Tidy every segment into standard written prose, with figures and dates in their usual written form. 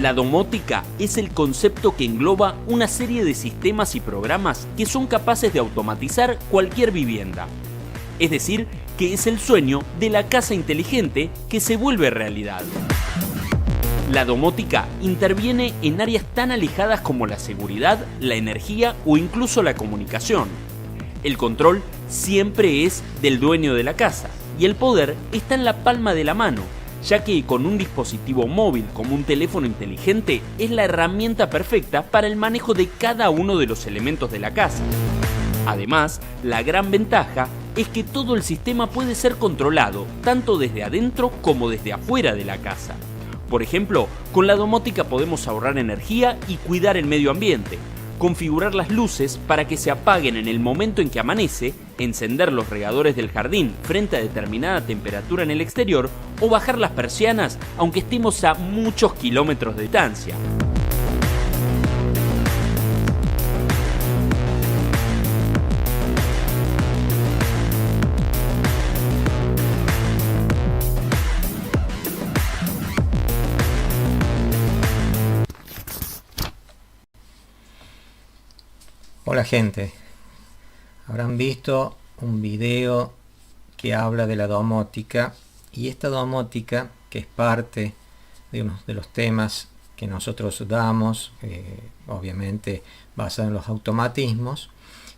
La domótica es el concepto que engloba una serie de sistemas y programas que son capaces de automatizar cualquier vivienda. Es decir, que es el sueño de la casa inteligente que se vuelve realidad. La domótica interviene en áreas tan alejadas como la seguridad, la energía o incluso la comunicación. El control siempre es del dueño de la casa y el poder está en la palma de la mano, ya que con un dispositivo móvil como un teléfono inteligente es la herramienta perfecta para el manejo de cada uno de los elementos de la casa. Además, la gran ventaja es que todo el sistema puede ser controlado, tanto desde adentro como desde afuera de la casa. Por ejemplo, con la domótica podemos ahorrar energía y cuidar el medio ambiente, configurar las luces para que se apaguen en el momento en que amanece, encender los regadores del jardín frente a determinada temperatura en el exterior o bajar las persianas aunque estemos a muchos kilómetros de distancia. Hola gente, habrán visto un video que habla de la domótica, y esta domótica, que es parte de uno de los temas que nosotros damos, obviamente basado en los automatismos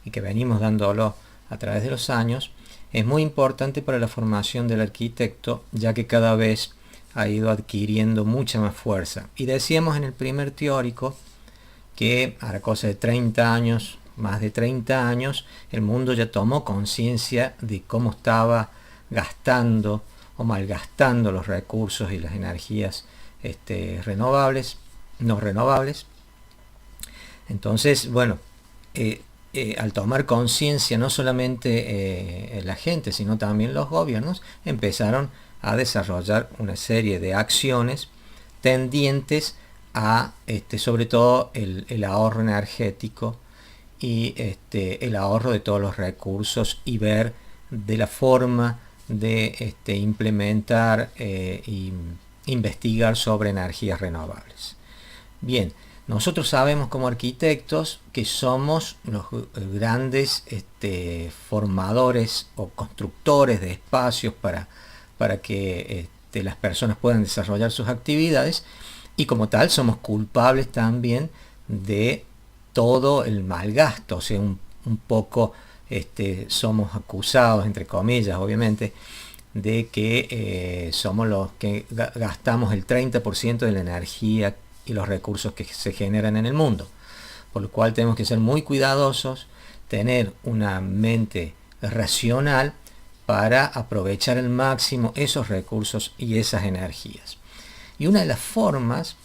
y que venimos dándolo a través de los años, es muy importante para la formación del arquitecto, ya que cada vez ha ido adquiriendo mucha más fuerza. Y decíamos en el primer teórico que a la cosa de 30 años, más de 30 años, el mundo ya tomó conciencia de cómo estaba gastando o malgastando los recursos y las energías renovables, no renovables. Entonces, bueno, al tomar conciencia no solamente la gente, sino también los gobiernos, empezaron a desarrollar una serie de acciones tendientes a sobre todo el ahorro energético y el ahorro de todos los recursos, y ver de la forma de implementar e investigar sobre energías renovables. Bien, nosotros sabemos como arquitectos que somos los grandes formadores o constructores de espacios para que las personas puedan desarrollar sus actividades, y como tal somos culpables también de todo el malgasto. O sea, un poco somos acusados, entre comillas, obviamente, de que somos los que gastamos el 30% de la energía y los recursos que se generan en el mundo. Por lo cual tenemos que ser muy cuidadosos, tener una mente racional para aprovechar al máximo esos recursos y esas energías. Y una de las formas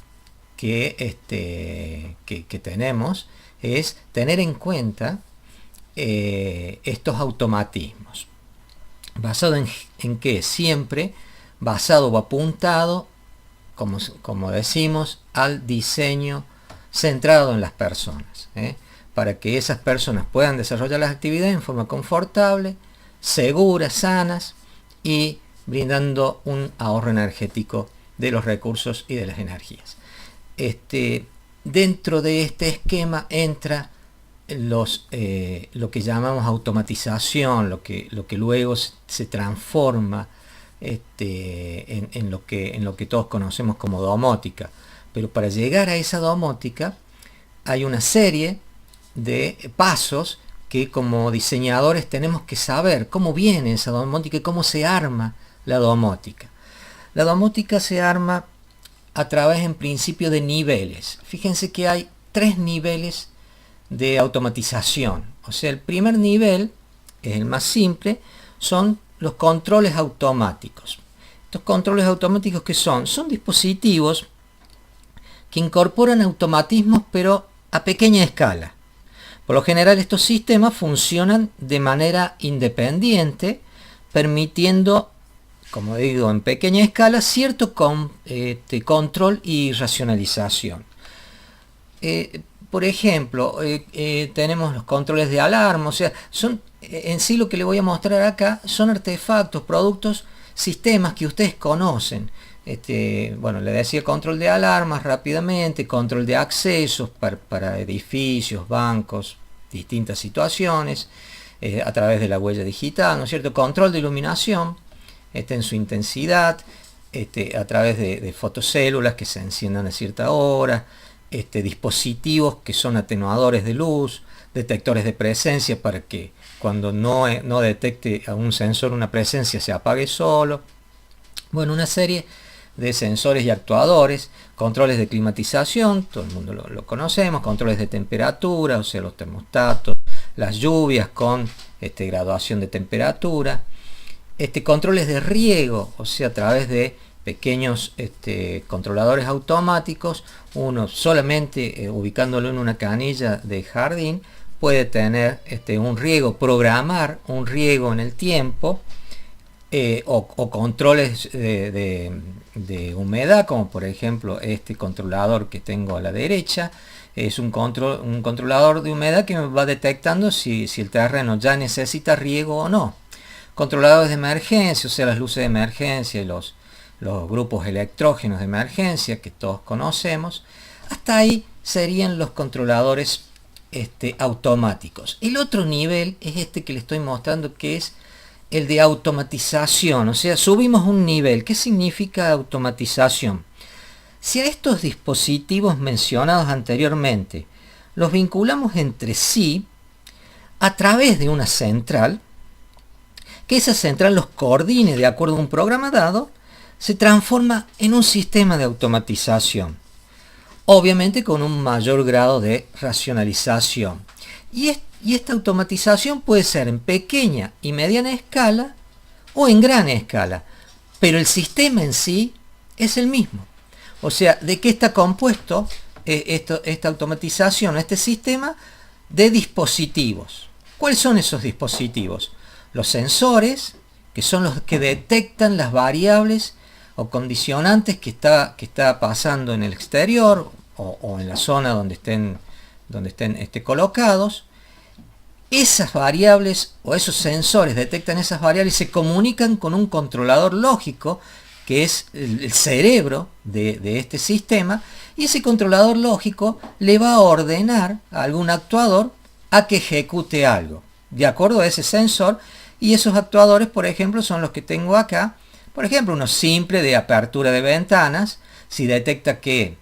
que tenemos es tener en cuenta estos automatismos. ¿Basado en qué? Siempre basado o apuntado, como decimos, al diseño centrado en las personas, para que esas personas puedan desarrollar las actividades en forma confortable, seguras, sanas, y brindando un ahorro energético de los recursos y de las energías. Dentro de este esquema entra lo que llamamos automatización, lo que luego se transforma en lo que todos conocemos como domótica. Pero para llegar a esa domótica hay una serie de pasos que como diseñadores tenemos que saber cómo viene esa domótica y cómo se arma la domótica. La domótica se arma a través, en principio, de niveles. Fíjense que hay 3 niveles de automatización. O sea, el primer nivel, es el más simple, son los controles automáticos. Estos controles automáticos, ¿qué son? Son dispositivos que incorporan automatismos, pero a pequeña escala. Por lo general, estos sistemas funcionan de manera independiente, permitiendo, como digo, en pequeña escala, cierto control y racionalización. Por ejemplo, tenemos los controles de alarma. O sea, son en sí, lo que le voy a mostrar acá son artefactos, productos, sistemas que ustedes conocen, Bueno, le decía control de alarmas rápidamente, control de accesos para edificios, bancos, distintas situaciones, a través de la huella digital, ¿no es cierto? Control de iluminación, en su intensidad, a través de fotocélulas que se enciendan a cierta hora, dispositivos que son atenuadores de luz, detectores de presencia para que cuando no detecte a un sensor una presencia se apague solo. Bueno, una serie de sensores y actuadores, controles de climatización, todo el mundo lo conocemos, controles de temperatura, o sea, los termostatos, las lluvias con graduación de temperatura, controles de riego, o sea, a través de pequeños controladores automáticos. Uno solamente ubicándolo en una canilla de jardín puede tener un riego, programar un riego en el tiempo, o controles de humedad, como por ejemplo este controlador que tengo a la derecha. Es un controlador de humedad que me va detectando si el terreno ya necesita riego o no. Controladores de emergencia, o sea, las luces de emergencia y los grupos electrógenos de emergencia que todos conocemos. Hasta ahí serían los controladores automáticos. El otro nivel es este que le estoy mostrando, que es el de automatización, o sea, subimos un nivel. ¿Qué significa automatización? Si a estos dispositivos mencionados anteriormente los vinculamos entre sí a través de una central, que esa central los coordine de acuerdo a un programa dado, se transforma en un sistema de automatización, obviamente con un mayor grado de racionalización. Y esta automatización puede ser en pequeña y mediana escala o en gran escala, pero el sistema en sí es el mismo. O sea, ¿de qué está compuesto esta automatización, este sistema? De dispositivos. ¿Cuáles son esos dispositivos? Los sensores, que son los que detectan las variables o condicionantes que está pasando en el exterior o en la zona donde estén colocados. Esas variables o esos sensores detectan esas variables y se comunican con un controlador lógico, que es el cerebro de este sistema, y ese controlador lógico le va a ordenar a algún actuador a que ejecute algo de acuerdo a ese sensor. Y esos actuadores, por ejemplo, son los que tengo acá. Por ejemplo, uno simple de apertura de ventanas. Si detecta que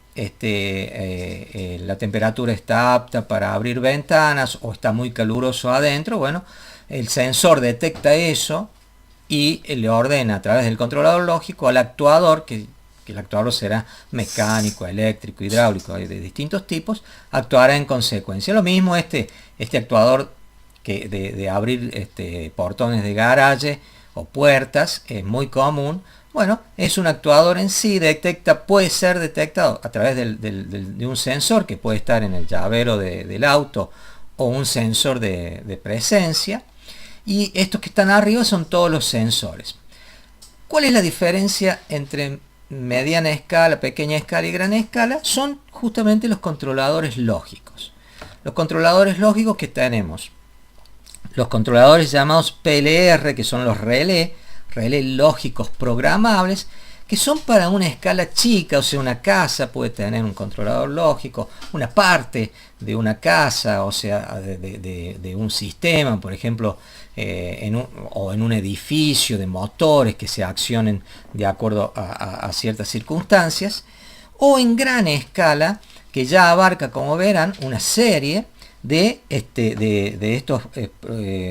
la temperatura está apta para abrir ventanas o está muy caluroso adentro, bueno, el sensor detecta eso y le ordena a través del controlador lógico al actuador, que el actuador será mecánico, eléctrico, hidráulico, de distintos tipos, actuará en consecuencia. Lo mismo este actuador que de abrir portones de garaje o puertas, es muy común. Bueno, es un actuador en sí, puede ser detectado a través de un sensor que puede estar en el llavero del auto o un sensor de presencia. Y estos que están arriba son todos los sensores. ¿Cuál es la diferencia entre mediana escala, pequeña escala y gran escala? Son justamente los controladores lógicos. Los controladores lógicos que tenemos. Los controladores llamados PLR, que son los relés lógicos programables, que son para una escala chica, o sea, una casa puede tener un controlador lógico, una parte de una casa, o sea, de un sistema, por ejemplo, en un edificio de motores que se accionen de acuerdo a ciertas circunstancias, o en gran escala, que ya abarca, como verán, una serie de estos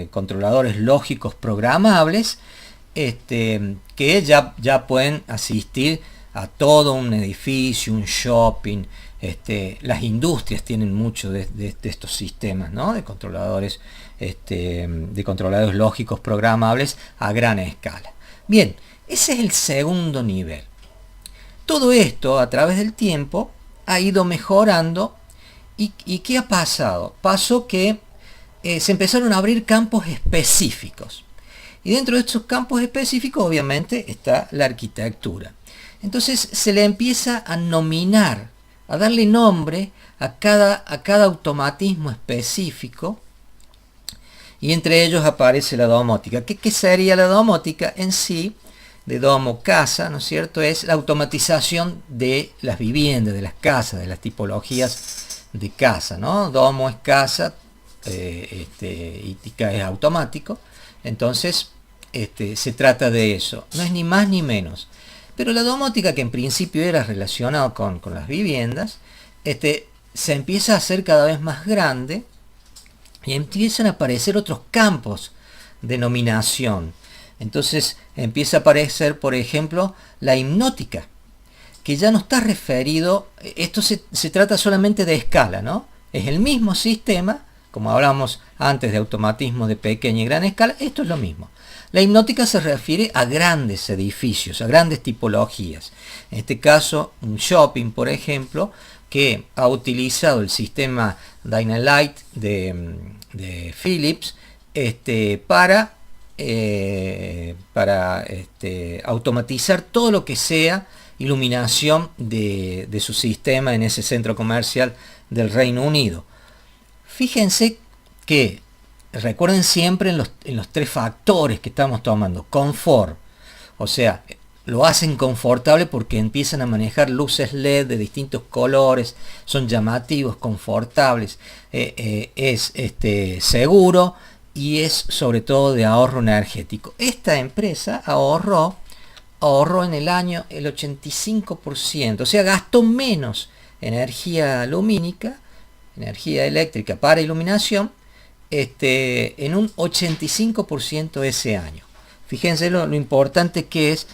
controladores lógicos programables, que ya pueden asistir a todo un edificio, un shopping. Las industrias tienen mucho de estos sistemas, ¿no? de controladores lógicos programables a gran escala. Bien, ese es el segundo nivel. Todo esto a través del tiempo ha ido mejorando. ¿Y qué ha pasado? Pasó que se empezaron a abrir campos específicos. Y dentro de estos campos específicos, obviamente, está la arquitectura. Entonces se le empieza a nominar, a darle nombre a cada automatismo específico. Y entre ellos aparece la domótica. ¿Qué sería la domótica? En sí, de domo casa, ¿no es cierto?, es la automatización de las viviendas, de las casas, de las tipologías de casa, ¿no? Domo es casa, y tica es automático. Entonces se trata de eso, no es ni más ni menos. Pero la domótica, que en principio era relacionada con las viviendas, se empieza a hacer cada vez más grande y empiezan a aparecer otros campos de nominación. Entonces empieza a aparecer, por ejemplo, la hipnótica, que ya no está referido, esto se trata solamente de escala, ¿no? Es el mismo sistema, como hablábamos antes de automatismo de pequeña y gran escala, esto es lo mismo. La hipnótica se refiere a grandes edificios, a grandes tipologías. En este caso, un shopping, por ejemplo, que ha utilizado el sistema Dynalight de Philips para automatizar todo lo que sea iluminación de su sistema en ese centro comercial del Reino Unido. Fíjense que recuerden siempre en los tres factores que estamos tomando. Confort, o sea, lo hacen confortable porque empiezan a manejar luces LED de distintos colores, son llamativos, confortables, es seguro y es sobre todo de ahorro energético. Esta empresa ahorró en el año el 85%, o sea, gastó menos energía lumínica, energía eléctrica para iluminación, en un 85% ese año. Fíjense lo importante que es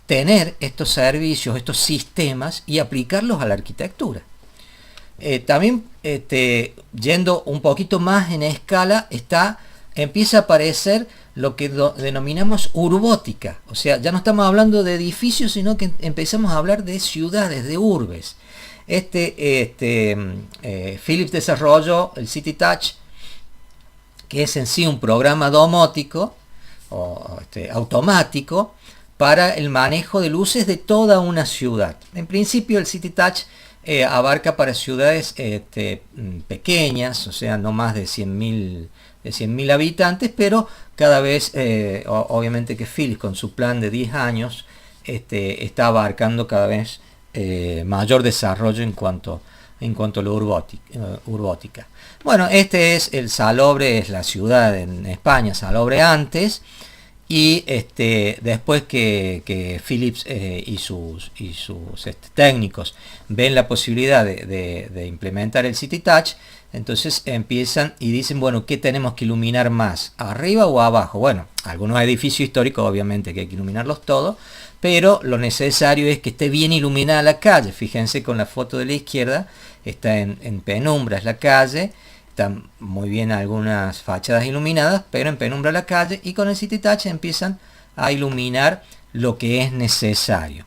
tener estos servicios, estos sistemas y aplicarlos a la arquitectura. También yendo un poquito más en escala, empieza a aparecer lo que denominamos urbótica. O sea, ya no estamos hablando de edificios, sino que empezamos a hablar de ciudades, de urbes. Philips desarrolló el City Touch, que es en sí un programa domótico o automático para el manejo de luces de toda una ciudad. En principio el City Touch abarca para ciudades pequeñas, o sea, no más de 100.000 habitantes, pero cada vez, obviamente que Philips con su plan de 10 años está abarcando cada vez mayor desarrollo en cuanto a la urbótica. Bueno, este es el Salobre, es la ciudad en España, Salobre antes, y después que Philips y sus técnicos ven la posibilidad de implementar el City Touch, entonces empiezan y dicen, bueno, ¿qué tenemos que iluminar más? ¿Arriba o abajo? Bueno, algunos edificios históricos obviamente que hay que iluminarlos todos, pero lo necesario es que esté bien iluminada la calle. Fíjense con la foto de la izquierda, está en penumbra es la calle, están muy bien algunas fachadas iluminadas, pero en penumbra la calle, y con el City Touch empiezan a iluminar lo que es necesario.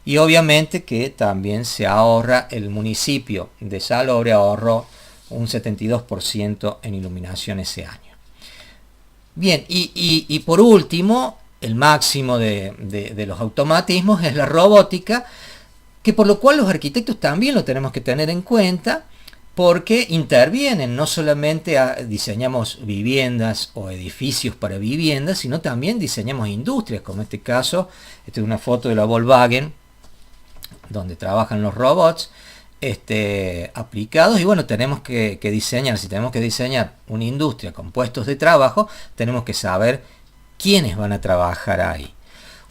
Y obviamente que también se ahorra, el municipio de Salobre ahorró un 72% en iluminación ese año. Bien, y por último, el máximo de los automatismos es la robótica, que por lo cual los arquitectos también lo tenemos que tener en cuenta, porque intervienen, no solamente diseñamos viviendas o edificios para viviendas, sino también diseñamos industrias, como en este caso, esta es una foto de la Volkswagen, donde trabajan los robots aplicados, y bueno, tenemos que diseñar, si tenemos que diseñar una industria con puestos de trabajo, tenemos que saber quiénes van a trabajar ahí.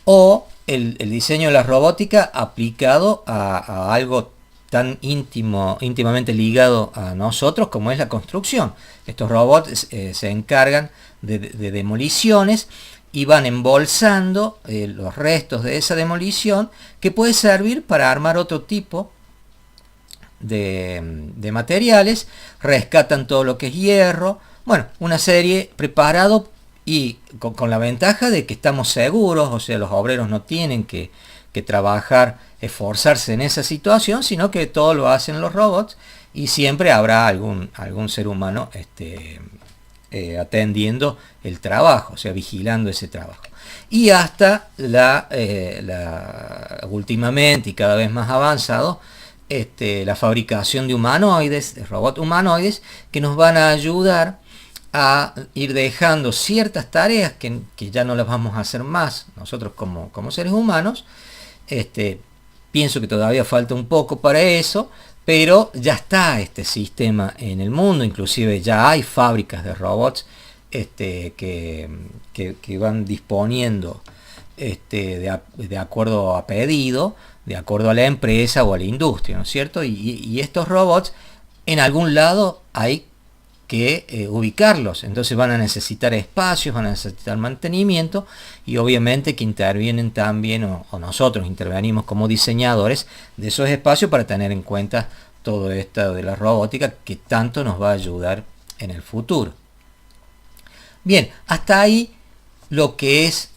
O el diseño de la robótica aplicado a algo tan íntimamente ligado a nosotros como es la construcción. Estos robots se encargan de demoliciones y van embolsando los restos de esa demolición, que puede servir para armar otro tipo de materiales, rescatan todo lo que es hierro, bueno, una serie preparado, y con la ventaja de que estamos seguros, o sea, los obreros no tienen que trabajar, esforzarse en esa situación, sino que todo lo hacen los robots, y siempre habrá algún ser humano atendiendo el trabajo, o sea, vigilando ese trabajo. Y hasta últimamente y cada vez más avanzado, la fabricación de humanoides, de robots humanoides, que nos van a ayudar a ir dejando ciertas tareas que ya no las vamos a hacer más nosotros como seres humanos. Pienso que todavía falta un poco para eso, pero ya está este sistema en el mundo. Inclusive ya hay fábricas de robots que van disponiendo de acuerdo a pedido, de acuerdo a la empresa o a la industria, ¿no es cierto? Y estos robots en algún lado hay que ubicarlos, entonces van a necesitar espacios, van a necesitar mantenimiento, y obviamente que intervienen también, o nosotros intervenimos como diseñadores de esos espacios para tener en cuenta todo esto de la robótica que tanto nos va a ayudar en el futuro. Bien, hasta ahí lo que es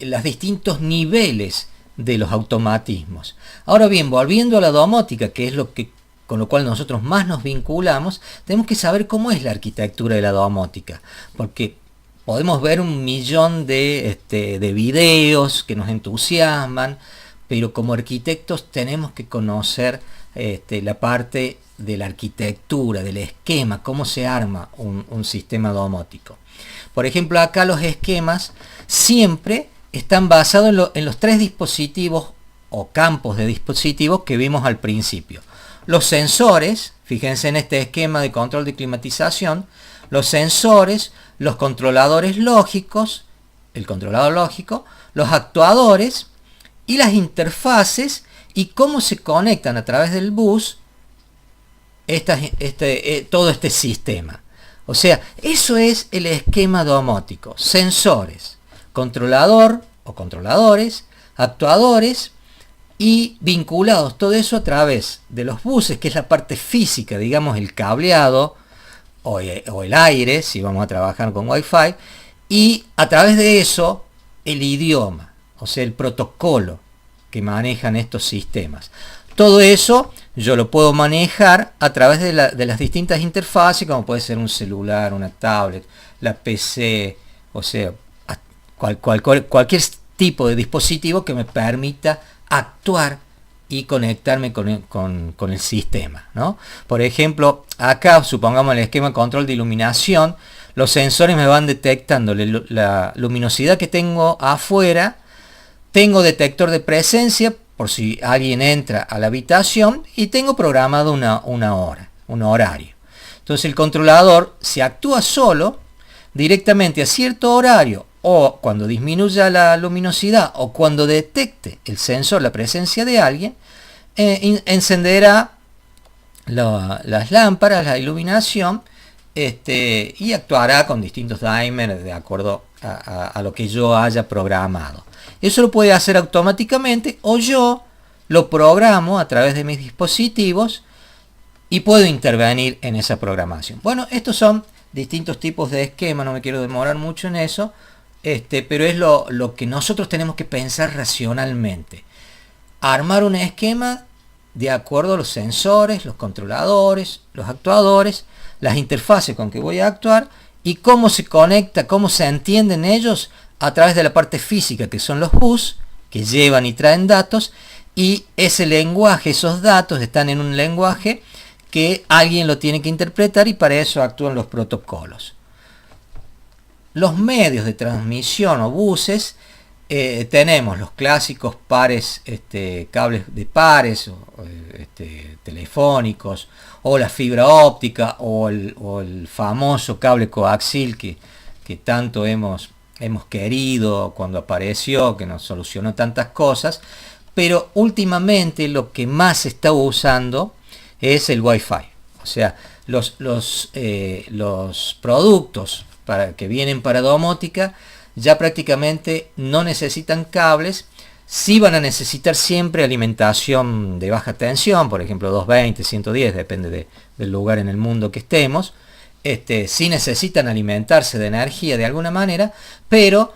los distintos niveles de los automatismos. Ahora bien, volviendo a la domótica, que es con lo cual nosotros más nos vinculamos, tenemos que saber cómo es la arquitectura de la domótica, porque podemos ver un millón de videos que nos entusiasman, pero como arquitectos tenemos que conocer la parte de la arquitectura, del esquema, cómo se arma un sistema domótico. Por ejemplo, acá los esquemas siempre están basados en los 3 dispositivos o campos de dispositivos que vimos al principio. Los sensores, fíjense en este esquema de control de climatización, los sensores, los controladores lógicos, el controlador lógico, los actuadores y las interfaces, y cómo se conectan a través del bus todo este sistema. O sea, eso es el esquema domótico: sensores, controlador o controladores, actuadores y vinculados, todo eso a través de los buses, que es la parte física, digamos el cableado o el aire, si vamos a trabajar con Wi-Fi, y a través de eso el idioma, o sea, el protocolo que manejan estos sistemas. Todo eso yo lo puedo manejar a través de las distintas interfaces, como puede ser un celular, una tablet, la PC, o sea, cualquier tipo de dispositivo que me permita actuar y conectarme con el sistema, ¿no? Por ejemplo, acá supongamos el esquema de control de iluminación, los sensores me van detectando la luminosidad que tengo afuera, tengo detector de presencia por si alguien entra a la habitación, y tengo programado una hora, un horario. Entonces el controlador, si actúa solo, directamente a cierto horario, o cuando disminuya la luminosidad, o cuando detecte el sensor la presencia de alguien, encenderá las lámparas, la iluminación, y actuará con distintos dimers de acuerdo a lo que yo haya programado. Eso lo puede hacer automáticamente, o yo lo programo a través de mis dispositivos y puedo intervenir en esa programación. Bueno, estos son distintos tipos de esquemas, no me quiero demorar mucho en eso, pero es lo que nosotros tenemos que pensar racionalmente. Armar un esquema de acuerdo a los sensores, los controladores, los actuadores, las interfaces con que voy a actuar, y cómo se conecta, cómo se entienden ellos a través de la parte física, que son los bus, que llevan y traen datos, y ese lenguaje, esos datos están en un lenguaje que alguien lo tiene que interpretar, y para eso actúan los protocolos. Los medios de transmisión o buses, tenemos los clásicos pares, cables de pares, telefónicos, o la fibra óptica, o el famoso cable coaxil que tanto hemos querido cuando apareció, que nos solucionó tantas cosas, pero últimamente lo que más se está usando es el Wi-Fi. O sea, los productos que vienen para domótica ya prácticamente no necesitan cables. Sí van a necesitar siempre alimentación de baja tensión, por ejemplo 220, 110, depende del lugar en el mundo que estemos. Sí necesitan alimentarse de energía de alguna manera, pero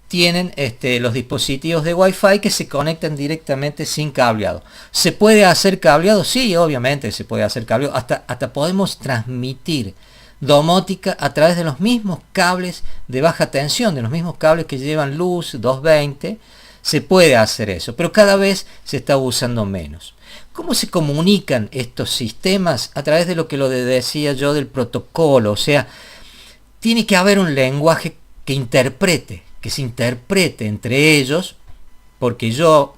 tienen los dispositivos de Wi-Fi que se conectan directamente sin cableado. ¿Se puede hacer cableado? Sí, obviamente se puede hacer cableado. Hasta podemos transmitir domótica a través de los mismos cables de baja tensión, de los mismos cables que llevan luz 220. Se puede hacer eso, pero cada vez se está usando menos. ¿Cómo se comunican estos sistemas? A través de lo que decía yo del protocolo. O sea, tiene que haber un lenguaje que se interprete entre ellos, porque yo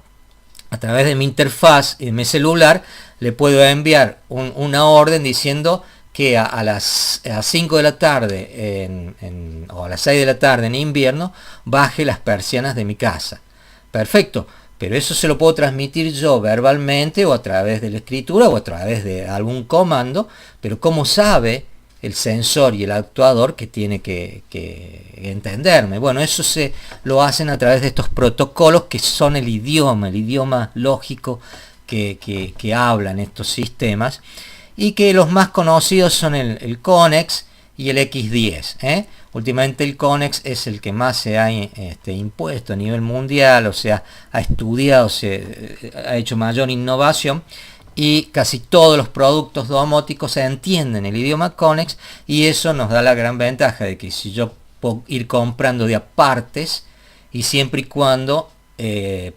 a través de mi interfaz y de mi celular le puedo enviar una orden diciendo que a las 5 de la tarde o a las 6 de la tarde en invierno baje las persianas de mi casa. Perfecto, pero eso se lo puedo transmitir yo verbalmente o a través de la escritura o a través de algún comando, pero ¿cómo sabe el sensor y el actuador que tiene que entenderme? Bueno, eso se lo hacen a través de estos protocolos que son el idioma lógico que hablan estos sistemas, y que los más conocidos son el CONEX y el X10. Últimamente el CONEX es el que más se ha impuesto a nivel mundial, o sea, ha estudiado, se ha hecho mayor innovación, y casi todos los productos domóticos entienden el idioma CONEX, y eso nos da la gran ventaja de que si yo puedo ir comprando de a partes, y siempre y cuando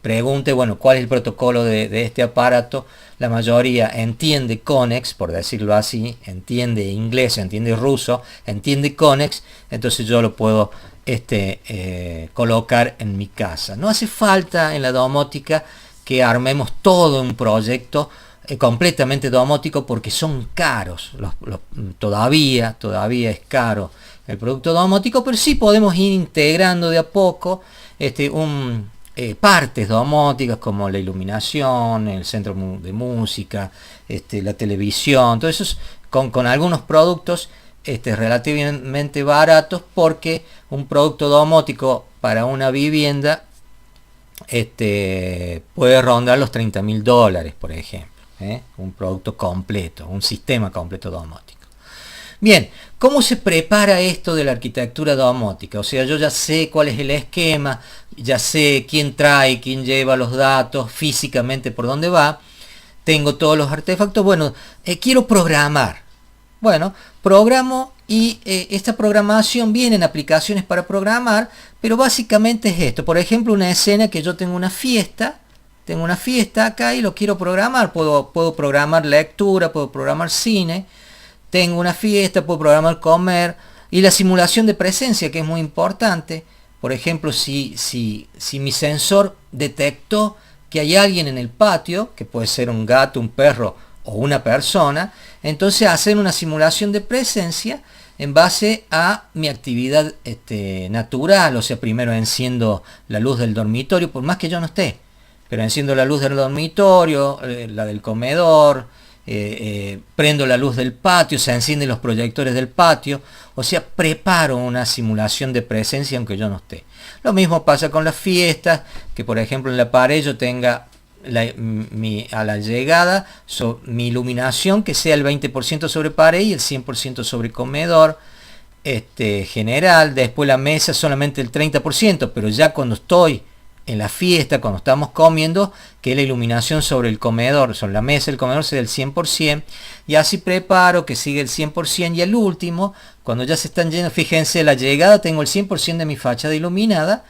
pregunte, bueno, cuál es el protocolo de este aparato, la mayoría entiende CONEX, por decirlo así, entiende inglés, entiende ruso, entiende CONEX, entonces yo lo puedo colocar en mi casa. No hace falta en la domótica que armemos todo un proyecto completamente domótico, porque son caros, todavía es caro el producto domótico, pero sí podemos ir integrando de a poco partes domóticas como la iluminación, el centro de música, la televisión, todo eso con algunos productos relativamente baratos, porque un producto domótico para una vivienda puede rondar los $30.000, por ejemplo. Un producto completo, un sistema completo domótico. Bien, ¿cómo se prepara esto de la arquitectura domótica? O sea, yo ya sé cuál es el esquema, ya sé quién trae, quién lleva los datos, físicamente por dónde va, tengo todos los artefactos. Bueno, quiero programar. Bueno, programo, y esta programación viene en aplicaciones para programar, pero básicamente es esto. Por ejemplo, una escena que yo tengo una fiesta acá y lo quiero programar. Puedo programar lectura, puedo programar cine. Tengo una fiesta, puedo programar comer, y la simulación de presencia, que es muy importante. Por ejemplo, si mi sensor detectó que hay alguien en el patio, que puede ser un gato, un perro o una persona, entonces hacer una simulación de presencia en base a mi actividad natural. O sea, primero enciendo la luz del dormitorio, por más que yo no esté, pero enciendo la luz del dormitorio, la del comedor, prendo la luz del patio, se encienden los proyectores del patio. O sea, preparo una simulación de presencia aunque yo no esté. Lo mismo pasa con las fiestas, que por ejemplo en la pared yo tenga a la llegada mi iluminación que sea el 20% sobre pared y el 100% sobre comedor general. Después la mesa solamente el 30%, pero ya cuando estoy en la fiesta, cuando estamos comiendo, que la iluminación sobre el comedor, sobre la mesa del comedor, sea del 100%, y así preparo que siga el 100%, y al último, cuando ya se están yendo, fíjense, la llegada tengo el 100% de mi fachada iluminada,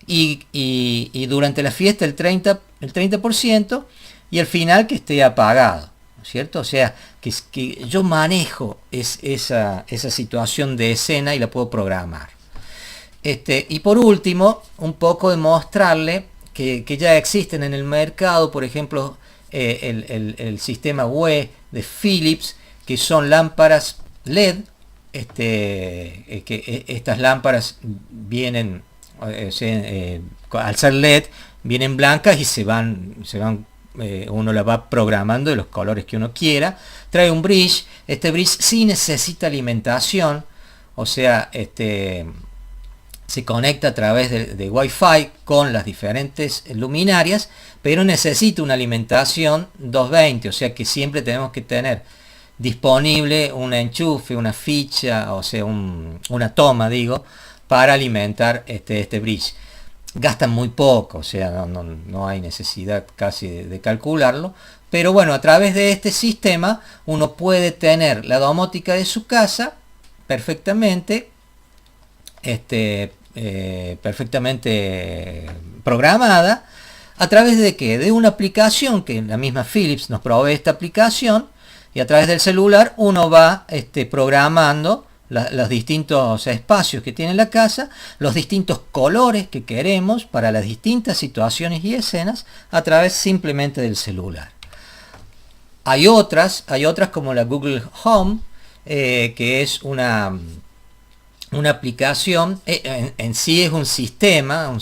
y durante la fiesta el 30%, y al final que esté apagado, ¿no es cierto? O sea, que yo manejo esa situación de escena y la puedo programar. Y por último, un poco de mostrarle que ya existen en el mercado, por ejemplo, el sistema WE de Philips, que son lámparas LED. Estas lámparas vienen, al ser LED, vienen blancas y se van uno la va programando de los colores que uno quiera. Trae un bridge. Este bridge sí necesita alimentación, o sea, se conecta a través de Wi-Fi con las diferentes luminarias, pero necesita una alimentación 220, o sea que siempre tenemos que tener disponible un enchufe, una ficha, o sea, una toma, digo, para alimentar este bridge. Gastan muy poco, o sea, no hay necesidad casi de calcularlo, pero bueno, a través de este sistema uno puede tener la domótica de su casa perfectamente, perfectamente programada. ¿A través de qué? De una aplicación que la misma Philips nos provee esta aplicación, y a través del celular uno va programando los distintos espacios que tiene la casa, los distintos colores que queremos para las distintas situaciones y escenas a través simplemente del celular. Hay otras como la Google Home, que es una aplicación, en sí es un sistema, un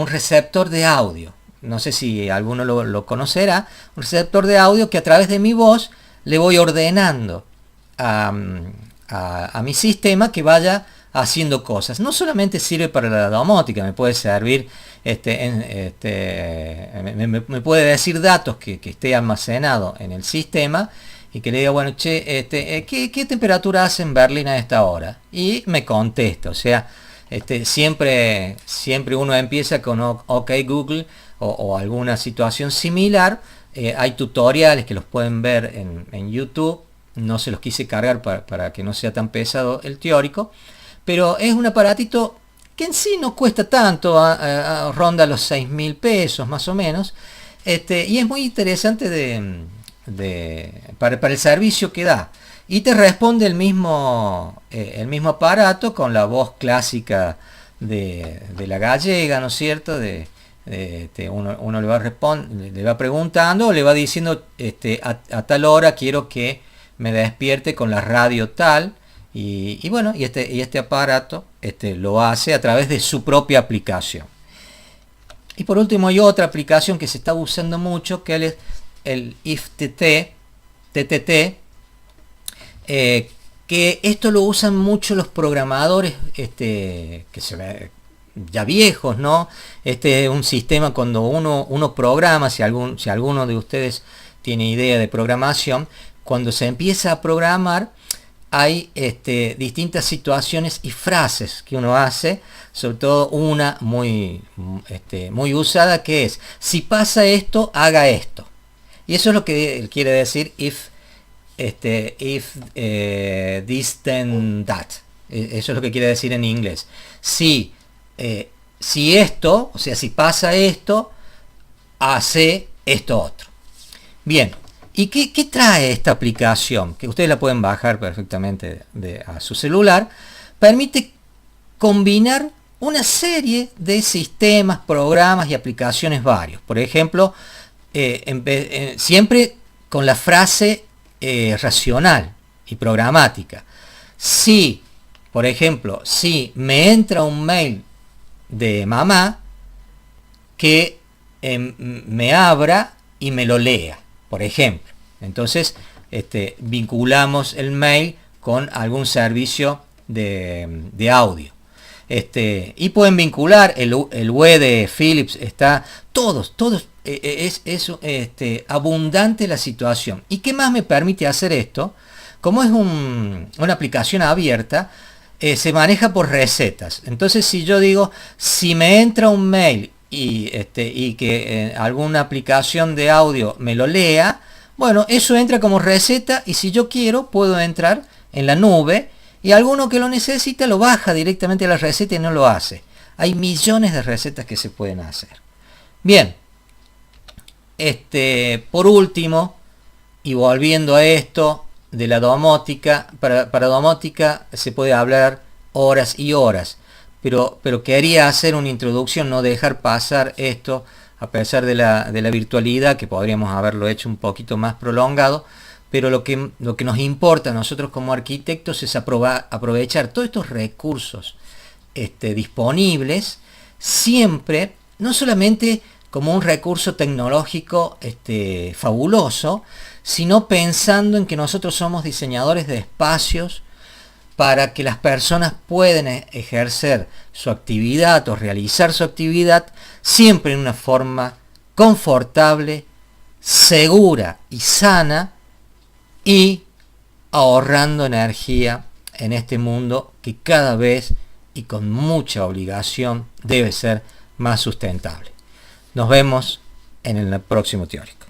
receptor de audio. No sé si alguno lo conocerá. Un receptor de audio que a través de mi voz le voy ordenando a mi sistema que vaya haciendo cosas. No solamente sirve para la domótica, me puede servir, me puede decir datos que esté almacenado en el sistema y que le diga, bueno, che, ¿qué temperatura hace en Berlín a esta hora? Y me contesta. O sea, siempre uno empieza con OK Google o alguna situación similar. Hay tutoriales que los pueden ver en YouTube. No se los quise cargar para que no sea tan pesado el teórico, pero es un aparatito que en sí no cuesta tanto, ronda los 6.000 pesos más o menos, y es muy interesante para el servicio que da, y te responde el mismo aparato con la voz clásica de la gallega, ¿no es cierto? Uno le va preguntando o le va diciendo, a tal hora quiero que me despierte con la radio tal, y bueno, y este aparato lo hace a través de su propia aplicación. Y por último hay otra aplicación que se está usando mucho, que es el IFTTT, que esto lo usan mucho los programadores que se ve ya viejos, ¿no? Este es un sistema cuando uno programa, si alguno de ustedes tiene idea de programación, cuando se empieza a programar hay distintas situaciones y frases que uno hace, sobre todo una muy usada, que es: si pasa esto, haga esto. Y eso es lo que quiere decir if this then that. Eso es lo que quiere decir en inglés. Si esto, o sea, si pasa esto, hace esto otro. Bien. ¿Y qué trae esta aplicación? Que ustedes la pueden bajar perfectamente a su celular. Permite combinar una serie de sistemas, programas y aplicaciones varios. Por ejemplo, siempre con la frase racional y programática. Si, por ejemplo, si me entra un mail de mamá, que me abra y me lo lea, por ejemplo. Entonces vinculamos el mail con algún servicio de audio. Y pueden vincular el web de Philips, está todos es abundante la situación. ¿Y qué más me permite hacer esto? Como es una aplicación abierta, se maneja por recetas. Entonces, si yo digo, si me entra un mail y que alguna aplicación de audio me lo lea, bueno, eso entra como receta, y si yo quiero puedo entrar en la nube y alguno que lo necesita lo baja directamente a la receta y no lo hace. Hay millones de recetas que se pueden hacer. Bien, por último, y volviendo a esto de la domótica, para domótica se puede hablar horas y horas, pero quería hacer una introducción, no dejar pasar esto, a pesar de la virtualidad, que podríamos haberlo hecho un poquito más prolongado, pero lo que nos importa a nosotros como arquitectos es aprovechar todos estos recursos disponibles, siempre, no solamente como un recurso tecnológico fabuloso, sino pensando en que nosotros somos diseñadores de espacios para que las personas puedan ejercer su actividad o realizar su actividad siempre en una forma confortable, segura y sana, y ahorrando energía en este mundo que cada vez y con mucha obligación debe ser más sustentable. Nos vemos en el próximo teórico.